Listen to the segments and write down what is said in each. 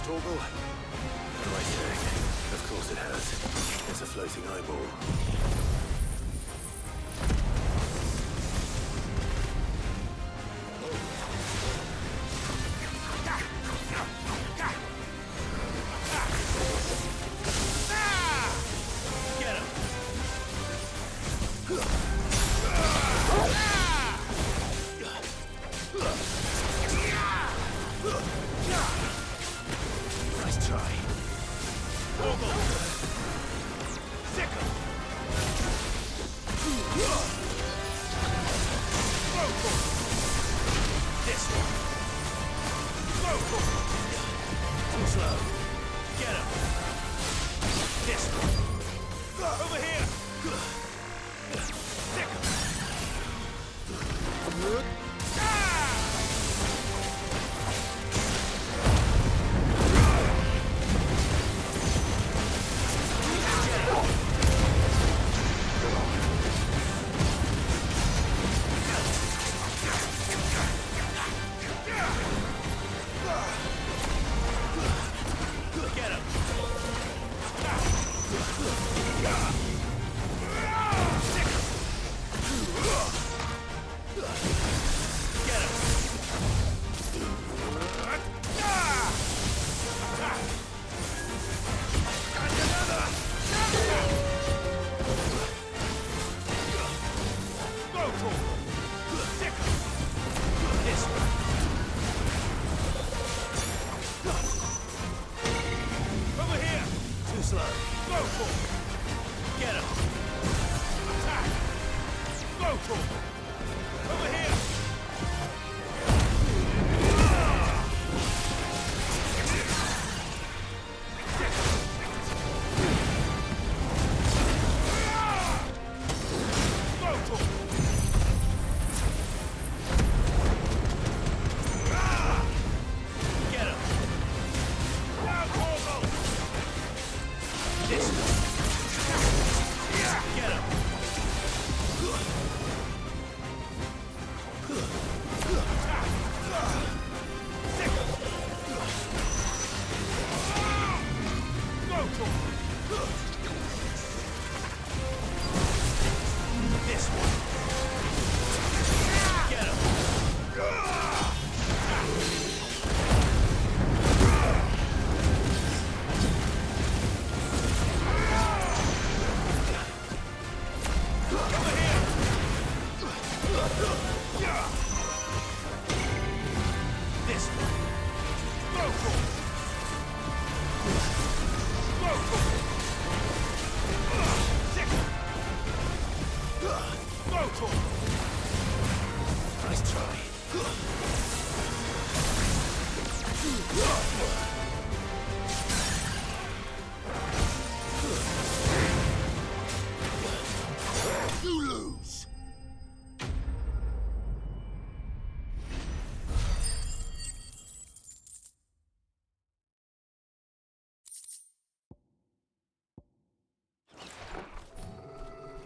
Torgal? What am I saying? Of course it has. It's a floating eyeball.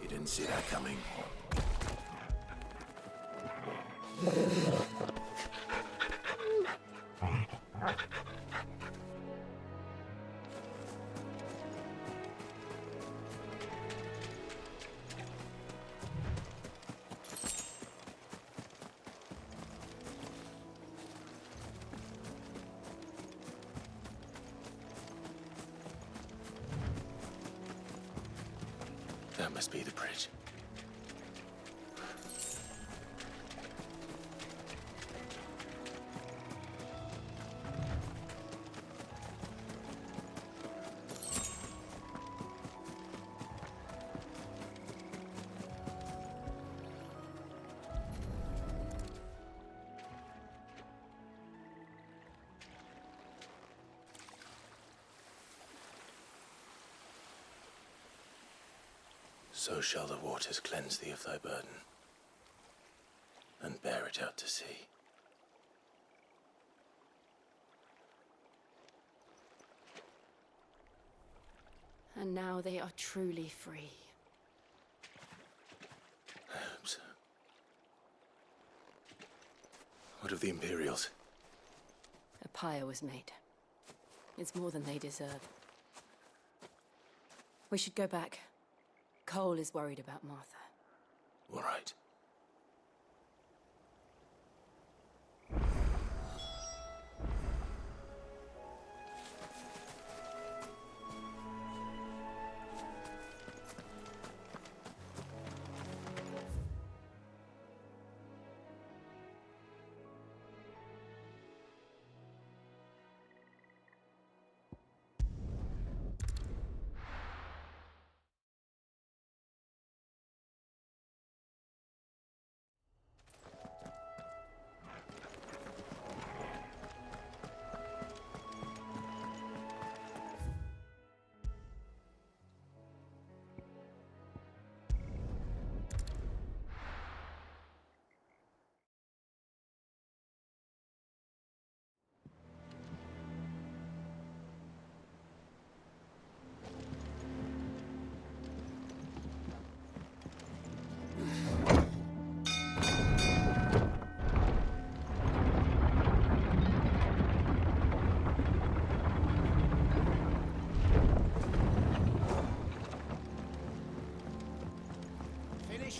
Didn't see that coming. That must be the bridge. So shall the waters cleanse thee of thy burden, and bear it out to sea. And now they are truly free. I hope so. What of the Imperials? A pyre was made. It's more than they deserve. We should go back. Cole is worried about Martha. All right.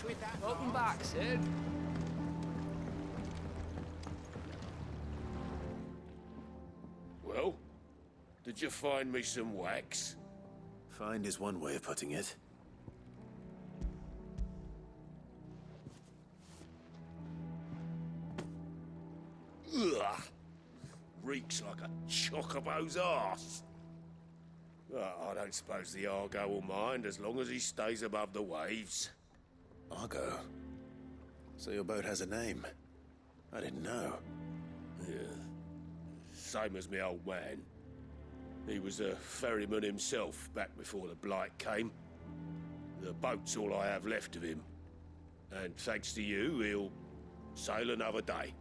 With that Welcome back, Sid. Well, did you find me some wax? Find is one way of putting it. Ugh! Reeks like a chocobo's arse. I don't suppose the Argo will mind as long as he stays above the waves. Argo. So your boat has a name. I didn't know. Yeah. Same as me old man. He was a ferryman himself back before the Blight came. The boat's all I have left of him. And thanks to you, he'll sail another day.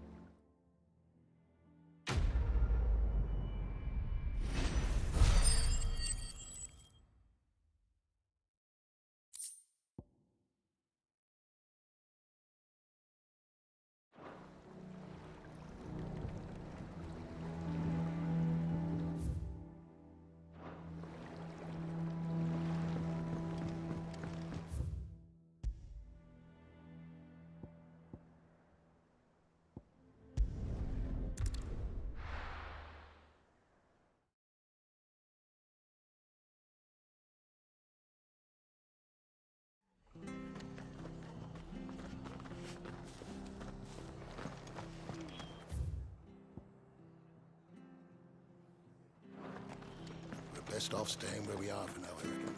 We're best off staying where we are for now, I reckon.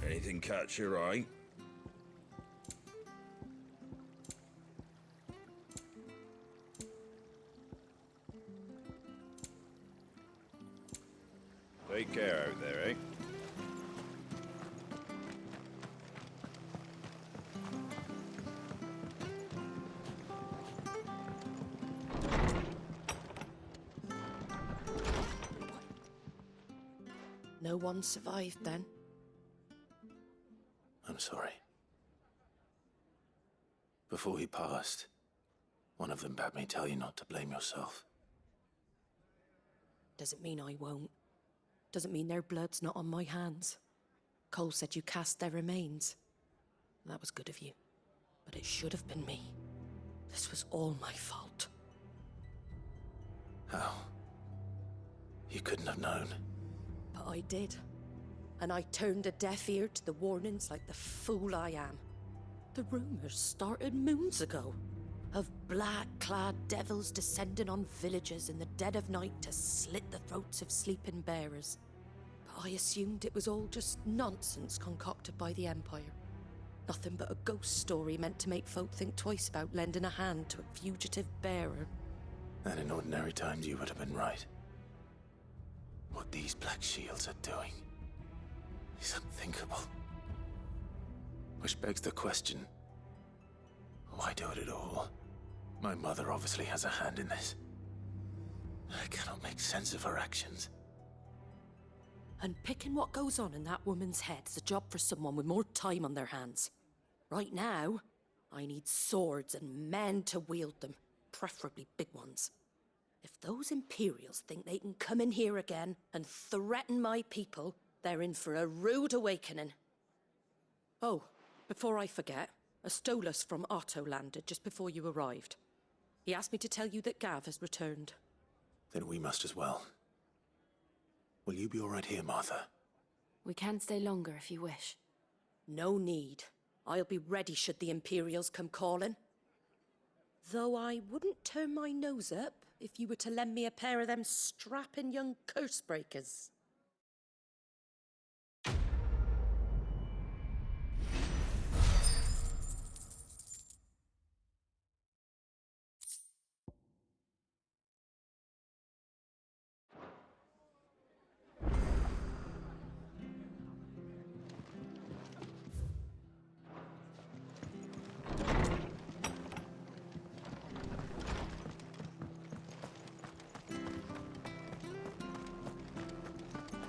Anything catch your eye? Take care out there, eh? No one survived then. I'm sorry. Before he passed, one of them bade me tell you not to blame yourself. Doesn't mean I won't. Doesn't mean their blood's not on my hands. Cole said you cast their remains. That was good of you. But it should have been me. This was all my fault. How? You couldn't have known. But I did. And I turned a deaf ear to the warnings like the fool I am. The rumors started moons ago. Of black-clad devils descending on villages in the dead of night to slit the throats of sleeping bearers. But I assumed it was all just nonsense concocted by the Empire. Nothing but a ghost story meant to make folk think twice about lending a hand to a fugitive bearer. And in ordinary times you would have been right. What these Black Shields are doing is unthinkable. Which begs the question, why do it at all? My mother obviously has a hand in this. I cannot make sense of her actions. And picking what goes on in that woman's head is a job for someone with more time on their hands. Right now, I need swords and men to wield them. preferably big ones. If those Imperials think they can come in here again and threaten my people, they're in for a rude awakening. Oh, before I forget, a Stolas from Otto landed just before you arrived. He asked me to tell you that Gav has returned. Then we must as well. Will you be all right here, Martha? We can stay longer if you wish. No need. I'll be ready should the Imperials come calling. Though I wouldn't turn my nose up if you were to lend me a pair of them strapping young curse breakers.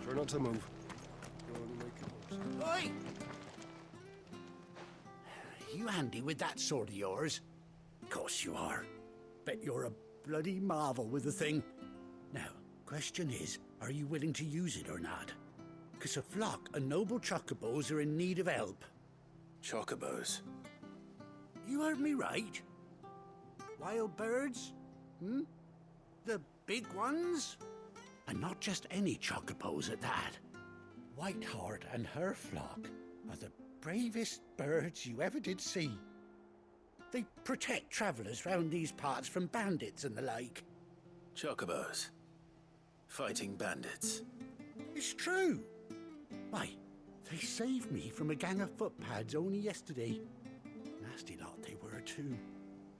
Try not to move. Oi! You handy with that sword of yours? Course you are. Bet you're a bloody marvel with the thing. Now, question is, are you willing to use it or not? 'Cause a flock of noble chocobos are in need of help. Chocobos? You heard me right. Wild birds? Hmm? The big ones? And not just any chocobos at that. Whiteheart and her flock are the bravest birds you ever did see. They protect travellers round these parts from bandits and the like. Chocobos? Fighting bandits? It's true. Why, they saved me from a gang of footpads only yesterday. Nasty lot they were too.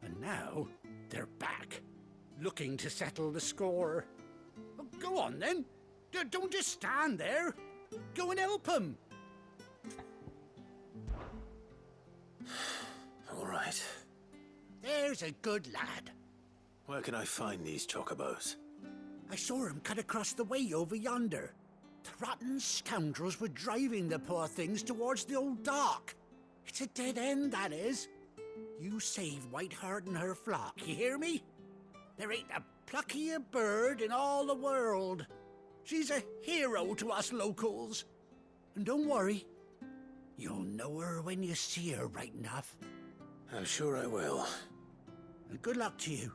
And now they're back, looking to settle the score. Well, go on then. Don't just stand there. Go and help them. All right. There's a good lad. Where can I find these chocobos? I saw him cut across the way over yonder. The rotten scoundrels were driving the poor things towards the old dock. It's a dead end, that is. You save Whiteheart and her flock, you hear me? There ain't a pluckier bird in all the world. She's a hero to us locals. And don't worry, you'll know her when you see her right enough. I'm sure I will. And good luck to you.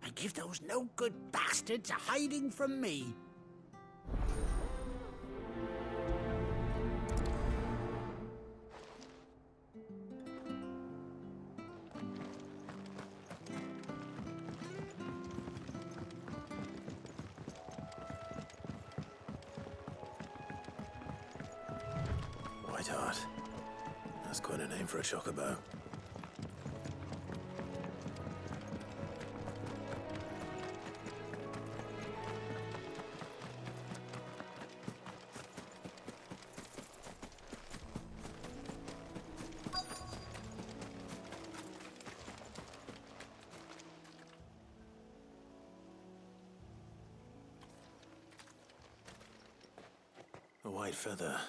And give those no-good bastards a hiding from me. Whiteheart. That's quite a name for a chocobo. A white feather.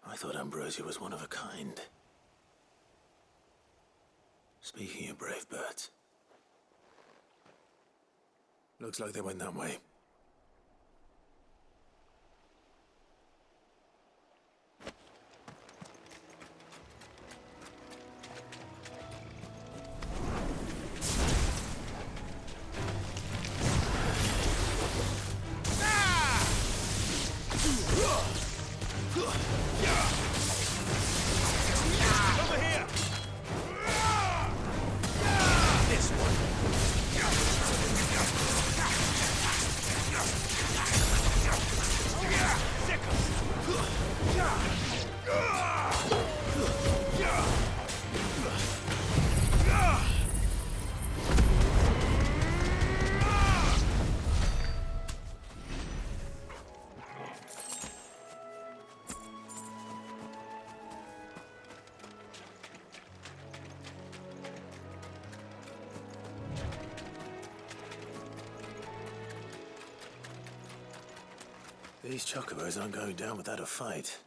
I thought Ambrosia was one of a kind. Speaking of brave birds. Looks like they went that way. These chocobos aren't going down without a fight.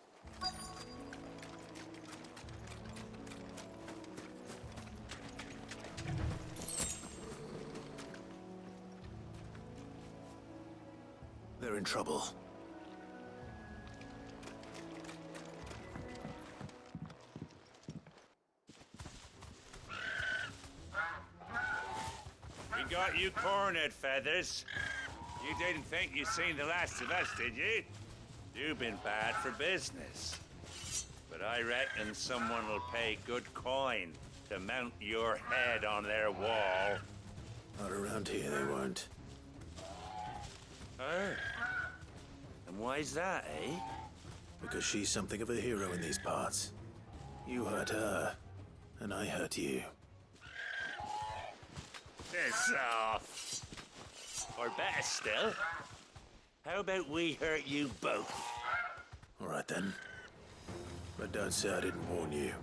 They're in trouble. We got you cornered, Feathers. You didn't think you'd seen the last of us, did you? You've been bad for business. But I reckon someone will pay good coin to mount your head on their wall. Not around here, they weren't. Oh. And why's that, eh? Because she's something of a hero in these parts. You hurt her, and I hurt you. Piss off. Or better still, how about we hurt you both? All right then. But don't say I didn't warn you.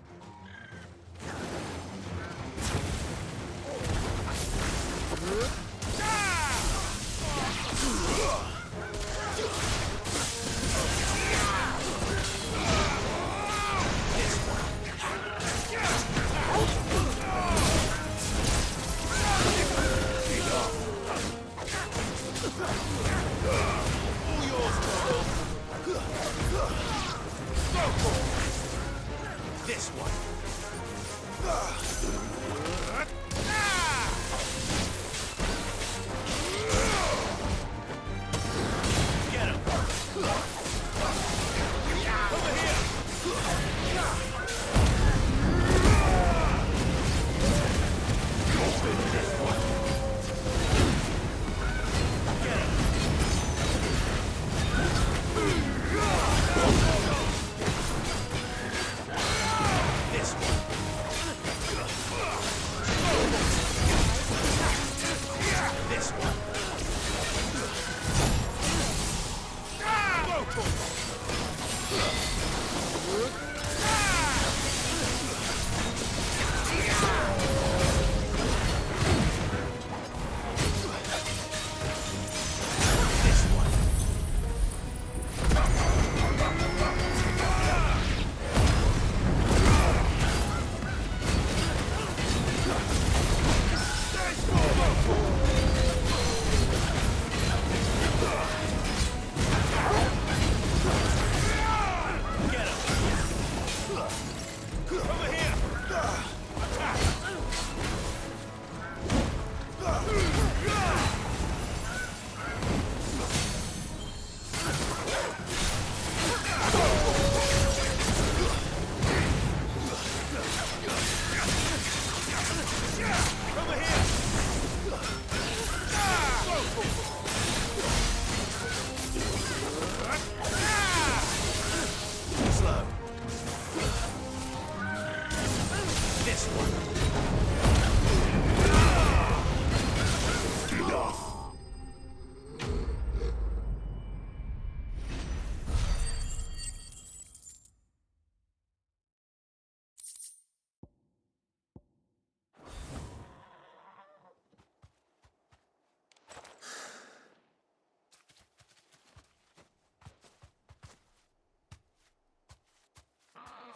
This one. Get him. Over here.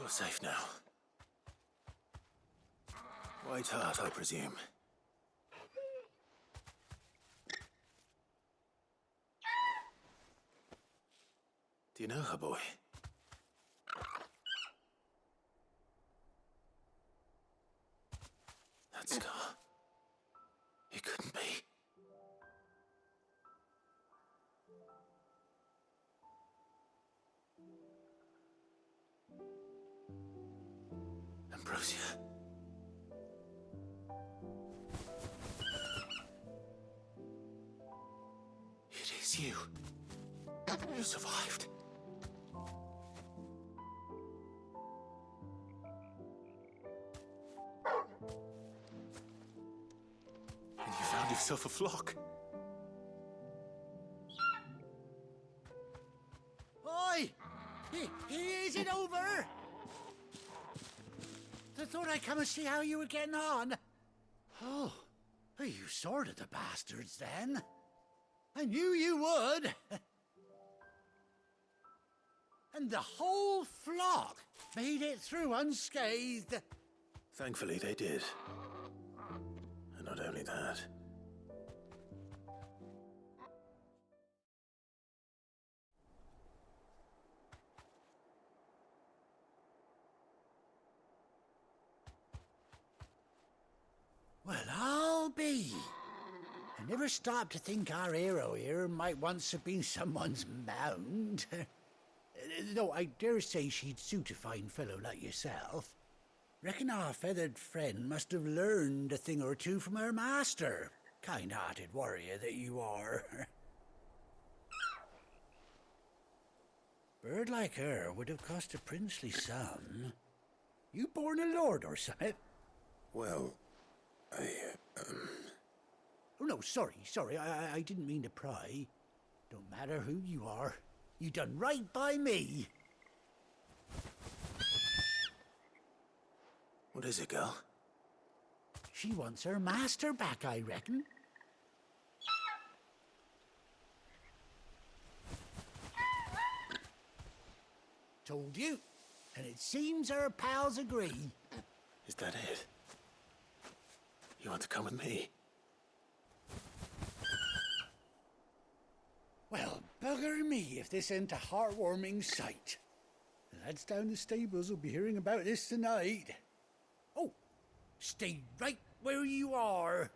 You're safe now. White Hart, I presume. Do you know her, boy? That scar. It couldn't be. Ambrosia. It is you. You survived. And you found yourself a flock. Oi! Is it over? I thought I'd come and see how you were getting on. Oh, you sorted the bastards then. I knew you would. And the whole flock made it through unscathed. Thankfully, they did. And not only that, Well, I'll be. I never stopped to think our hero here might once have been someone's mound. Though I dare say she'd suit a fine fellow like yourself. Reckon our feathered friend must have learned a thing or two from her master. Kind-hearted warrior that you are. Bird like her would have cost a princely sum. You born a lord or something? Well, Oh, no, sorry, I didn't mean to pry. Don't matter who you are. You done right by me. What is it, girl? She wants her master back, I reckon. Told you. And it seems her pals agree. Is that it? You want to come with me? Well, bugger me if this ain't a heartwarming sight. The lads down the stables will be hearing about this tonight. Oh, stay right where you are.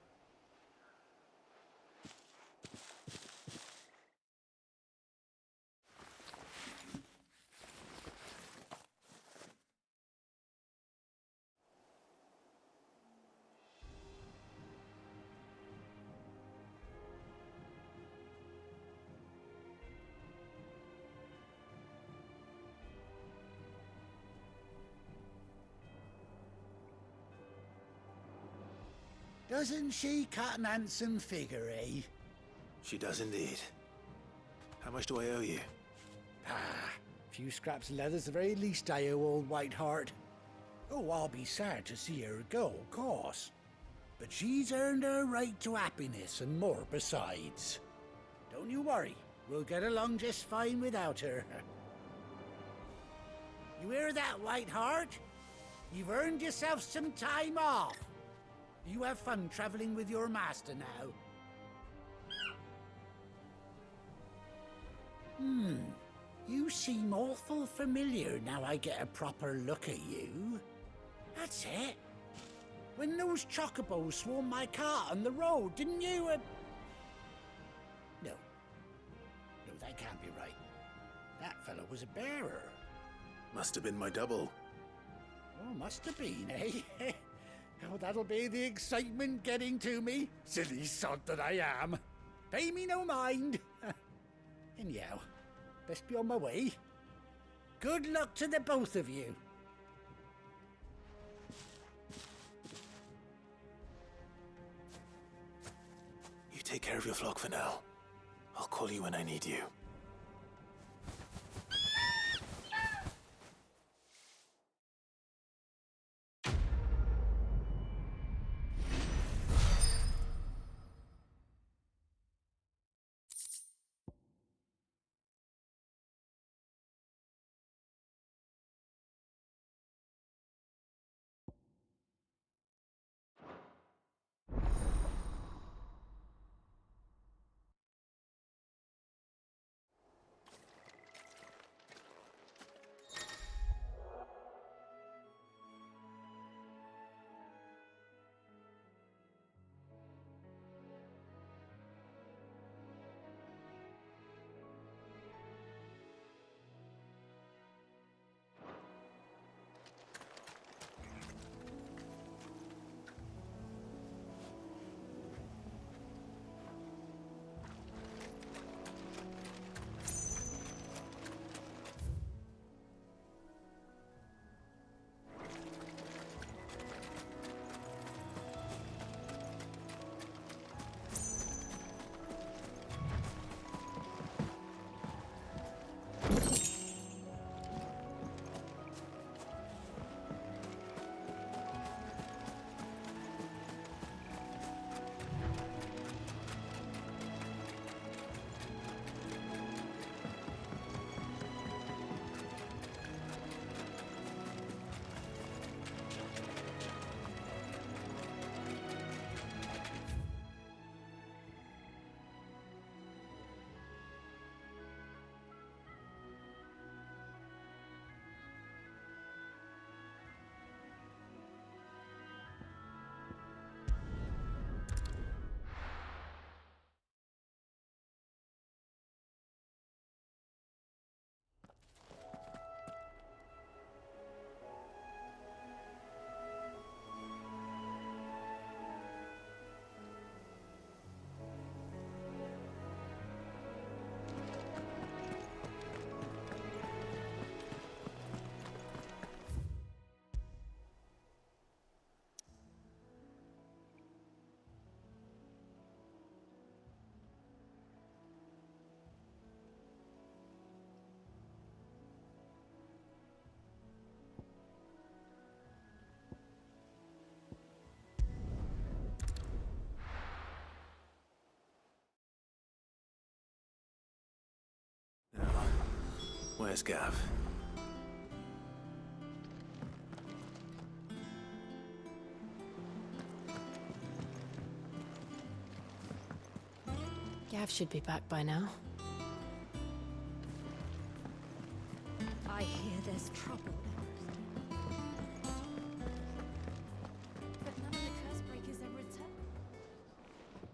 Doesn't she cut an handsome figure, eh? She does indeed. How much do I owe you? Ah, a few scraps of leather's the very least I owe old Whiteheart. Oh, I'll be sad to see her go, of course. But she's earned her right to happiness and more besides. Don't you worry, we'll get along just fine without her. You hear that, Whiteheart? You've earned yourself some time off. You have fun traveling with your master now. You seem awful familiar now I get a proper look at you. That's it. When those chocobos swarmed my cart on the road, didn't you? No, that can't be right. That fellow was a bearer. Must have been my double. Oh, must have been, eh? Oh, that'll be the excitement getting to me. Silly sod that I am. Pay me no mind. Anyhow, best be on my way. Good luck to the both of you. You take care of your flock for now. I'll call you when I need you. Where's Gav? Gav should be back by now. I hear there's trouble. But none of the Cursebreakers ever returned.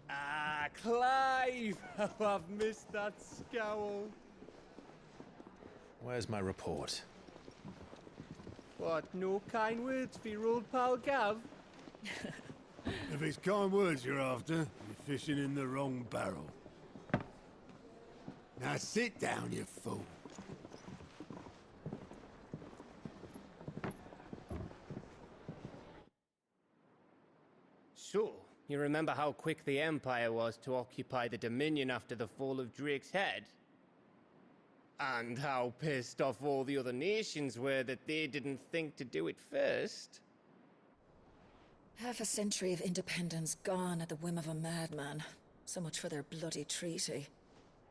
Ah, Clive! How I've missed that scowl. Where's my report? What, no kind words for your old pal Gav? If it's kind words you're after, you're fishing in the wrong barrel. Now sit down, you fool. So, you remember how quick the Empire was to occupy the Dominion after the fall of Drake's head? And how pissed off all the other nations were that they didn't think to do it first? Half a century of independence gone at the whim of a madman. So much for their bloody treaty.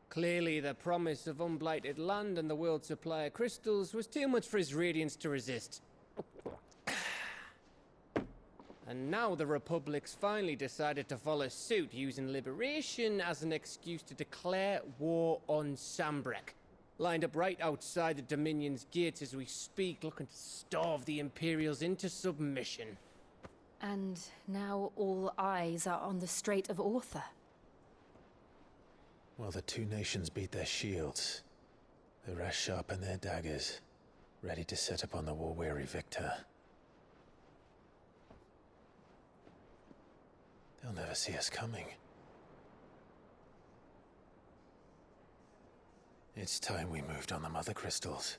Clearly, the promise of unblighted land and the world's supply of crystals was too much for his radiance to resist. And now the Republic's finally decided to follow suit, using liberation as an excuse to declare war on Sambrek. Lined up right outside the Dominion's gates as we speak, looking to starve the Imperials into submission. And now all eyes are on the Strait of Author. Well, the two nations beat their shields. The rest sharpen their daggers, ready to set upon the war-weary victor. They'll never see us coming. It's time we moved on the Mother Crystals.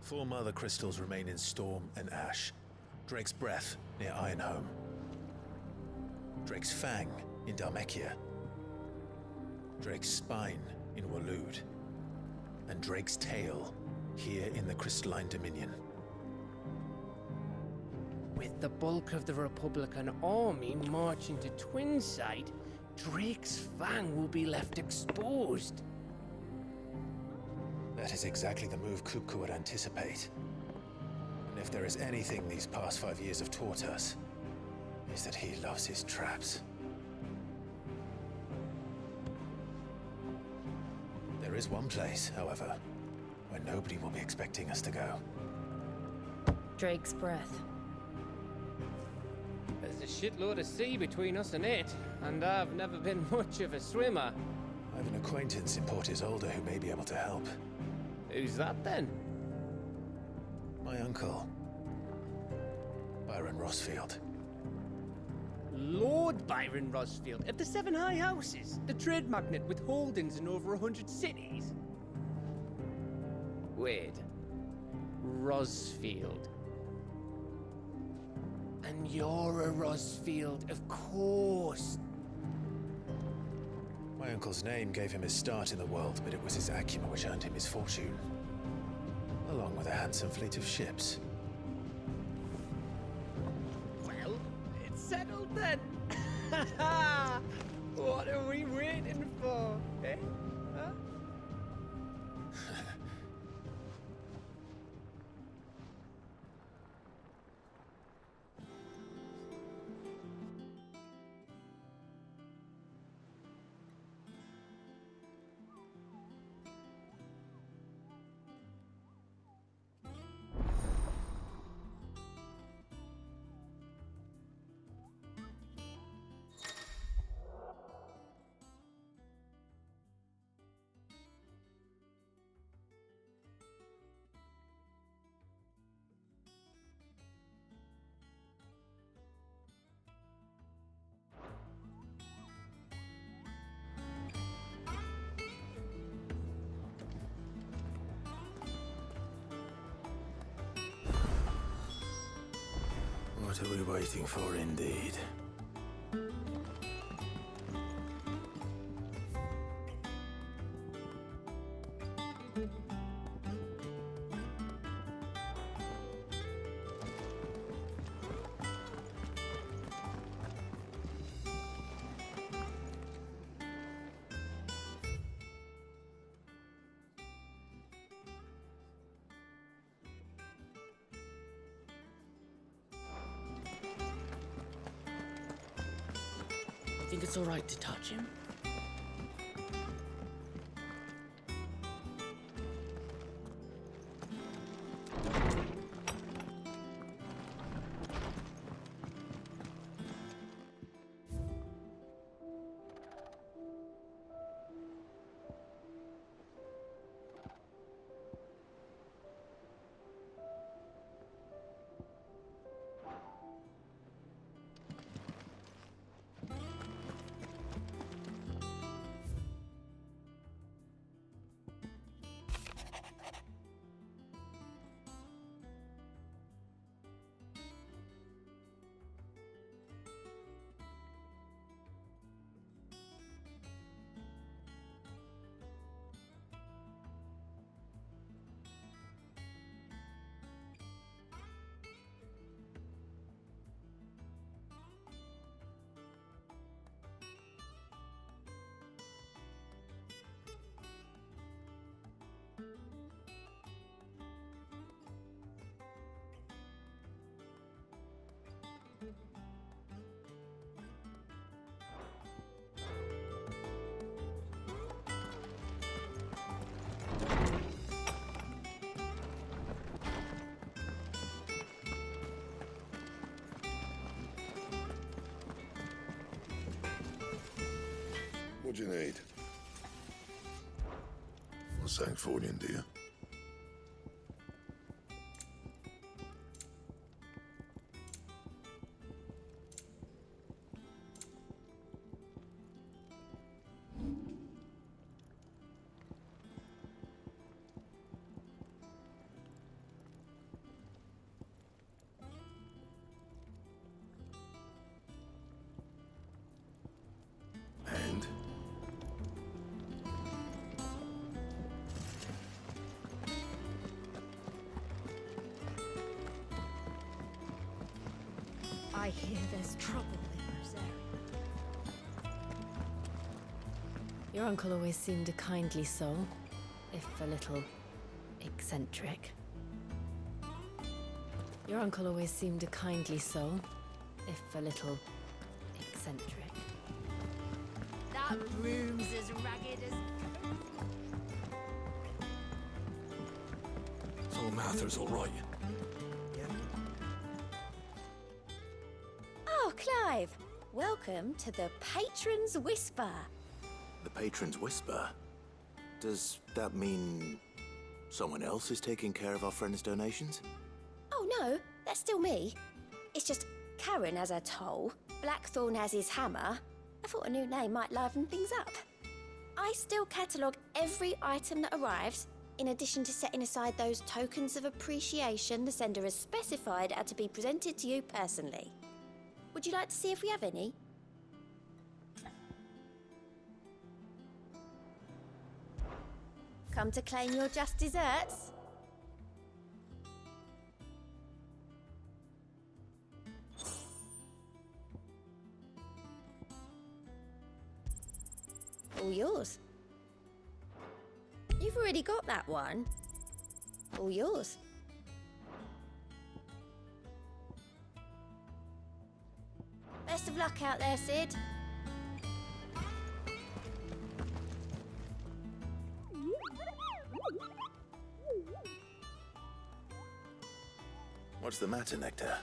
Four Mother Crystals remain in Storm and Ash. Drake's Breath near Ironhome. Drake's Fang in Dhalmekia. Drake's Spine in Waloed. And Drake's Tail here in the Crystalline Dominion. With the bulk of the Republican army marching to Twinside, Drake's Fang will be left exposed. That is exactly the move Kupka would anticipate. And if there is anything these past 5 years have taught us, is that he loves his traps. There is one place, however, where nobody will be expecting us to go. Drake's Breath. There's a shitload of sea between us and it, and I've never been much of a swimmer. I have an acquaintance in Port Isolde who may be able to help. Who's that then? My uncle, Byron Rossfield. Lord Byron Rossfield of the Seven High Houses, the trade magnate with holdings in over 100 cities. Wait, Rossfield. And you're a Rossfield, of course. My uncle's name gave him his start in the world, but it was his acumen which earned him his fortune, along with a handsome fleet of ships. Well, it's settled then. What are we waiting for, eh? Huh? What are we waiting for, indeed? think it's all right to touch him? What do you need? Well, Sancfordian, do you? And? I hear there's trouble in Rosaria. Your uncle always seemed a kindly soul, if a little eccentric. Your uncle always seemed a kindly soul, if a little eccentric. That room's as ragged as... So Mather's all right. Oh, Clive! Welcome to the Patron's Whisper. The Patron's Whisper? Does that mean someone else is taking care of our friend's donations? Oh no, that's still me. It's just Karen has her toll, Blackthorn has his hammer. I thought a new name might liven things up. I still catalogue every item that arrives, in addition to setting aside those tokens of appreciation the sender has specified are to be presented to you personally. Would you like to see if we have any? Come to claim your just desserts? All yours. You've already got that one. All yours. Best of luck out there, Sid. What's the matter, Nectar?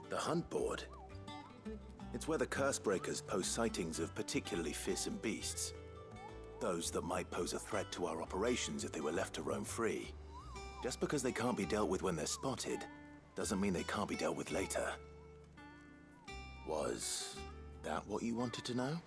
The hunt board? It's where the Cursebreakers post sightings of particularly fearsome beasts. Those that might pose a threat to our operations if they were left to roam free. Just because they can't be dealt with when they're spotted, doesn't mean they can't be dealt with later. Was that what you wanted to know?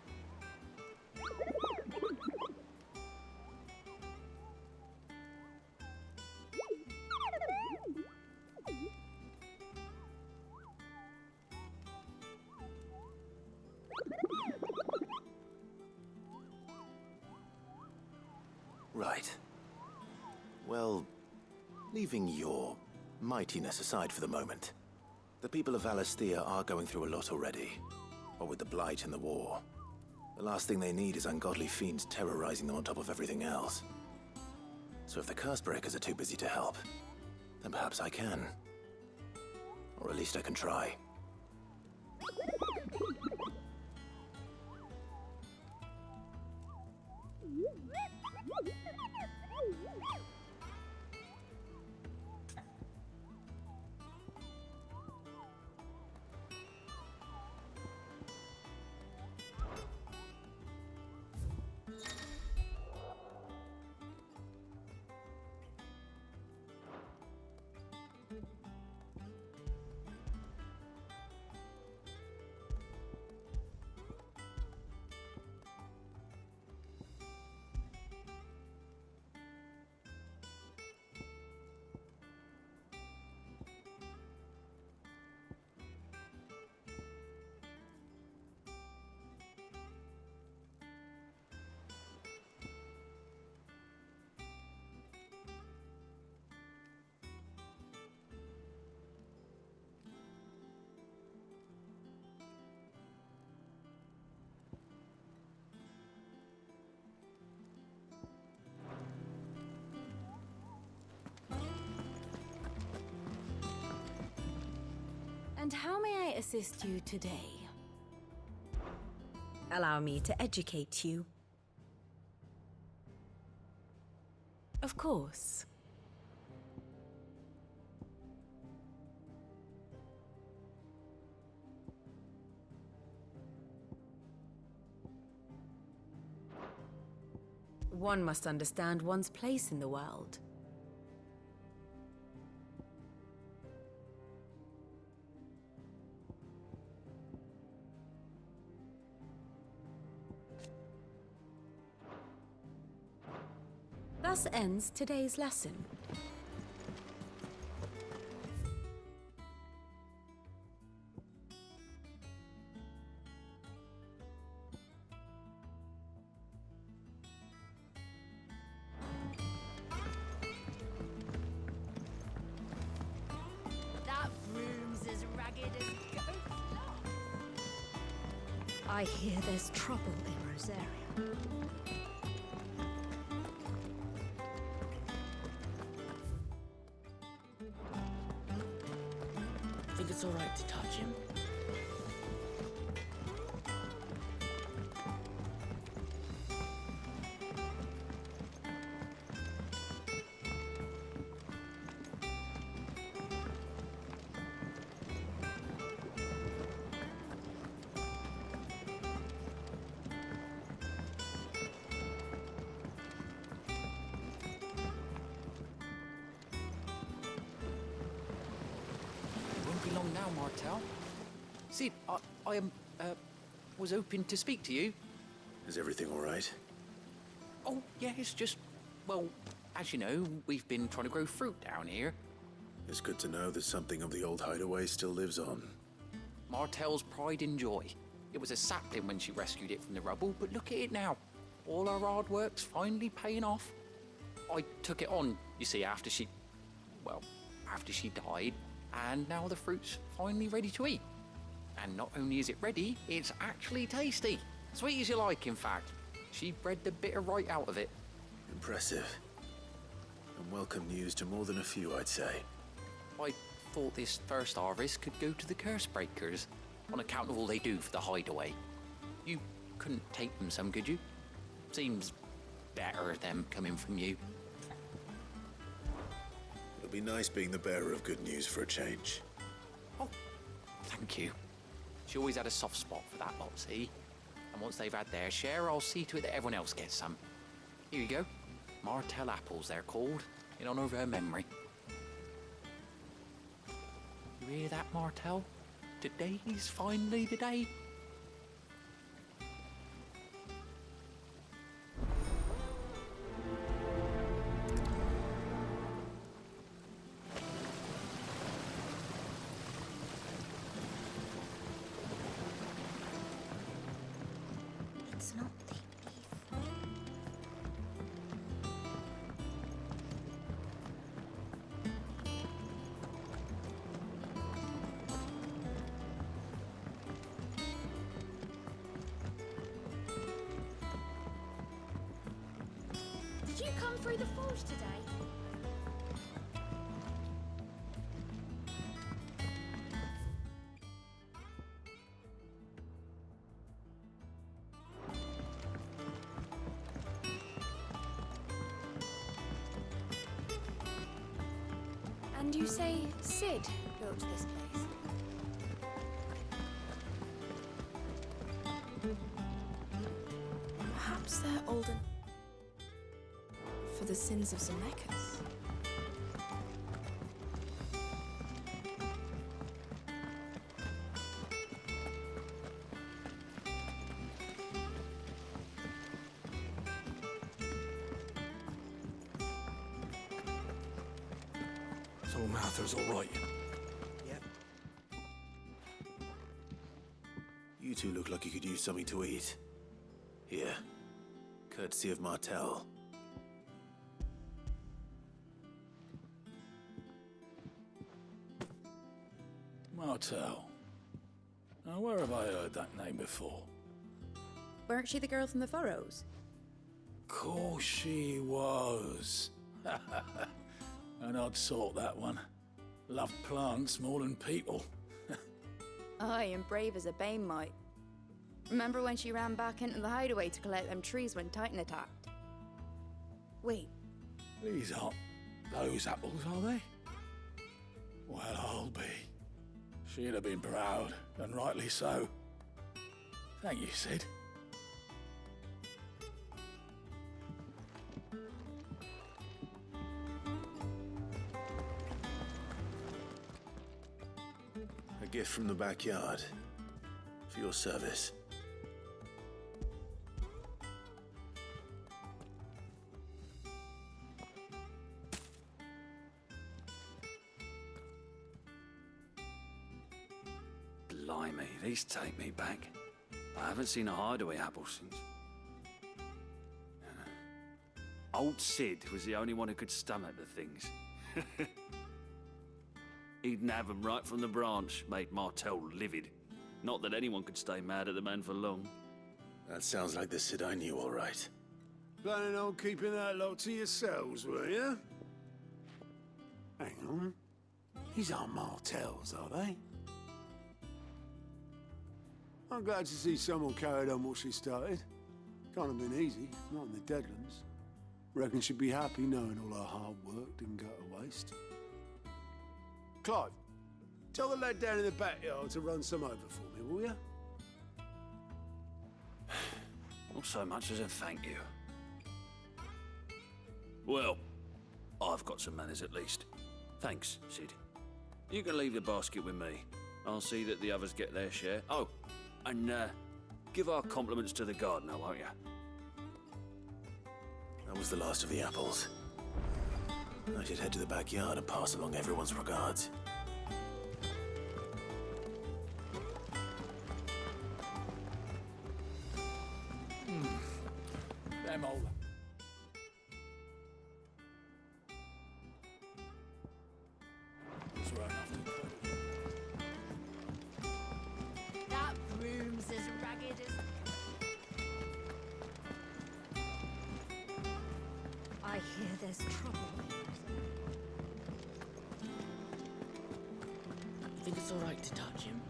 Right. Well, leaving your mightiness aside for the moment, the people of Valisthea are going through a lot already. What with the Blight and the war. The last thing they need is ungodly fiends terrorizing them on top of everything else. So if the Cursebreakers are too busy to help, then perhaps I can. Or at least I can try. And how may I assist you today? Allow me to educate you. Of course. One must understand one's place in the world. Thus ends today's lesson. That room's as ragged as ghosts' lot. I hear there's trouble in Rosaria. Think it's all right to touch him? Won't be long now, Martel. See, I was hoping to speak to you. Is everything all right? Oh, yeah, it's just, well, as you know, we've been trying to grow fruit down here. It's good to know that something of the old hideaway still lives on. Martel's pride and joy. It was a sapling when she rescued it from the rubble, but look at it now. All our hard work's finally paying off. I took it on, you see, after she died, and now the fruit's finally ready to eat. And not only is it ready, it's actually tasty. Sweet as you like, in fact. She bred the bitter right out of it. Impressive. And welcome news to more than a few, I'd say. I thought this first harvest could go to the curse breakers, on account of all they do for the hideaway. You couldn't take them some, could you? Seems better them coming from you. It'll be nice being the bearer of good news for a change. Oh, thank you. She always had a soft spot for that lot, see? And once they've had their share, I'll see to it that everyone else gets some. Here you go. Martel apples, they're called, in honor of her memory. You hear that, Martel? Today's finally the day. It's not the Did you come through the forge today? And you say Sid built this place? Perhaps they're older for the sins of Zemeckis. So Martha's all right. Yep. You two look like you could use something to eat. Here. Courtesy of Martel. Martel. Now, where have I heard that name before? Weren't she the girl from the Furrows? Course she was. An odd sort, that one. Loved plants more than people. Aye, and brave as a bane might. Remember when she ran back into the hideaway to collect them trees when Titan attacked? Wait, These aren't those apples, are they? Well, I'll be. She'd have been proud, and rightly so. Thank you, Sid. A gift from the backyard. For your service. Blimey, these take me back. I haven't seen a hideaway apple since. Old Sid was the only one who could stomach the things. He'd nab 'em right from the branch, made Martel livid. Not that anyone could stay mad at the man for long. That sounds like the Sid I knew, all right. Planning on keeping that lot to yourselves, were you? Hang on. These aren't Martels, are they? I'm glad to see someone carried on what she started. Can't have been easy, not in the Deadlands. Reckon she'd be happy knowing all her hard work didn't go to waste. Clive, tell the lad down in the backyard to run some over for me, will you? Not so much as a thank you. Well, I've got some manners at least. Thanks, Sid. You can leave the basket with me. I'll see that the others get their share. Oh, and give our compliments to the gardener, won't you? That was the last of the apples. I should head to the backyard and pass along everyone's regards. Them old. It's right after That room's as ragged as... I hear there's trouble. I think it's all right to touch him.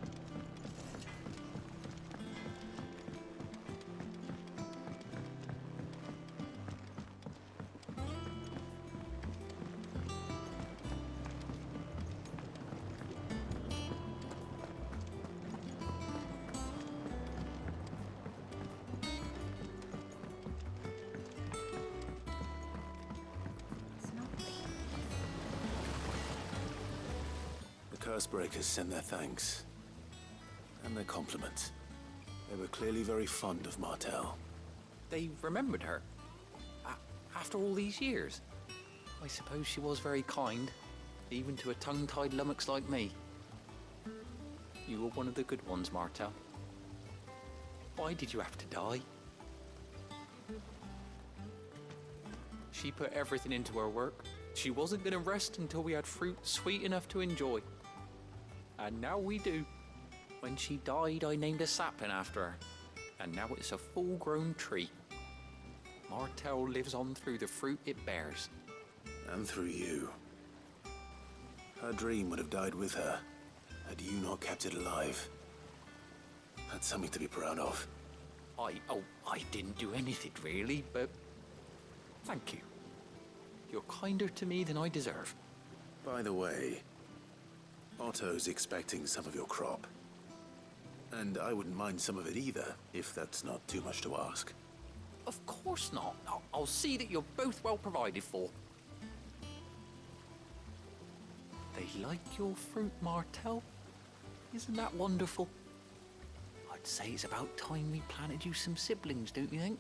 The Cursebreakers send their thanks. And their compliments. They were clearly very fond of Martel. They remembered her. After all these years. I suppose she was very kind, even to a tongue-tied lummox like me. You were one of the good ones, Martel. Why did you have to die? She put everything into her work. She wasn't going to rest until we had fruit sweet enough to enjoy. And now we do. When she died, I named a sapling after her. And now it's a full-grown tree. Martel lives on through the fruit it bears. And through you. Her dream would have died with her, had you not kept it alive. That's something to be proud of. I didn't do anything really, but thank you. You're kinder to me than I deserve. By the way, Otto's expecting some of your crop. And I wouldn't mind some of it either, if that's not too much to ask. Of course not. I'll see that you're both well provided for. They like your fruit, Martel. Isn't that wonderful? I'd say it's about time we planted you some siblings, don't you think?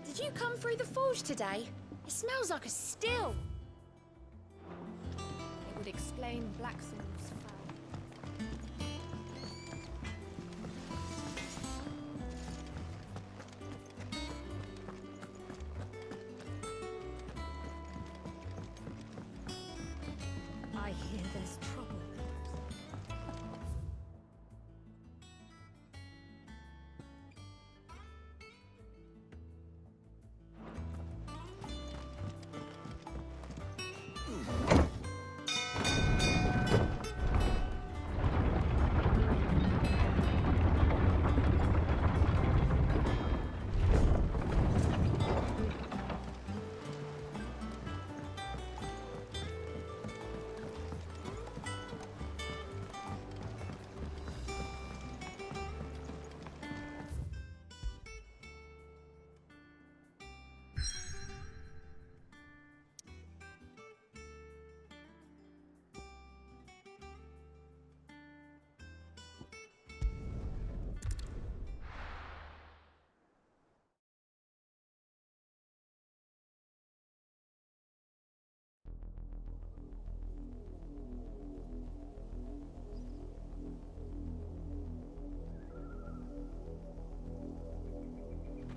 Did you come through the forge today? It smells like a still. It would explain Blackson's foul. I hear there's trouble.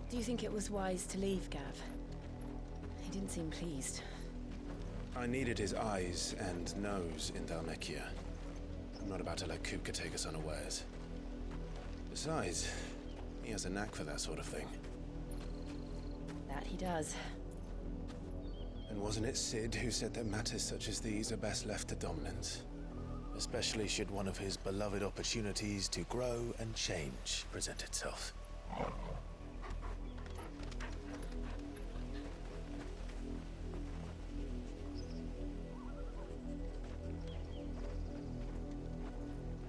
Do you think it was wise to leave, Gav? He didn't seem pleased. I needed his eyes and nose in Dhalmekia. I'm not about to let Kupka take us unawares. Besides, he has a knack for that sort of thing. That he does. And wasn't it Sid who said that matters such as these are best left to dominance? Especially should one of his beloved opportunities to grow and change present itself.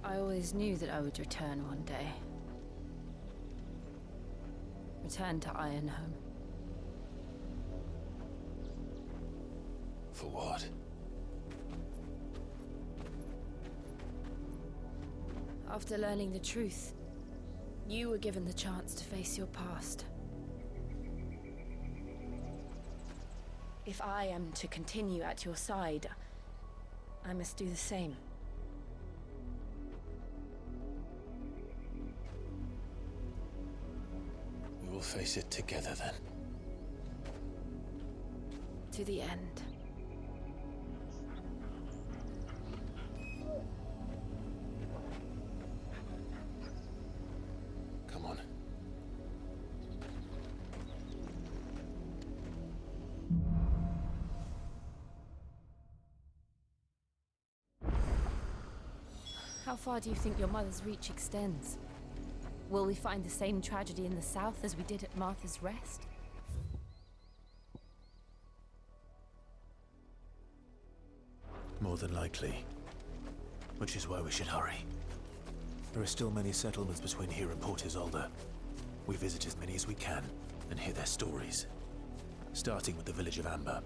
I always knew that I would return one day. Return to Ironhome. For what? After learning the truth, you were given the chance to face your past. If I am to continue at your side, I must do the same. We will face it together then. To the end. Come on. How far do you think your mother's reach extends? Will we find the same tragedy in the south as we did at Martha's Rest? More than likely. Which is why we should hurry. There are still many settlements between here and Port Isolde. We visit as many as we can. and hear their stories, starting with the village of Amber.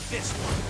This one.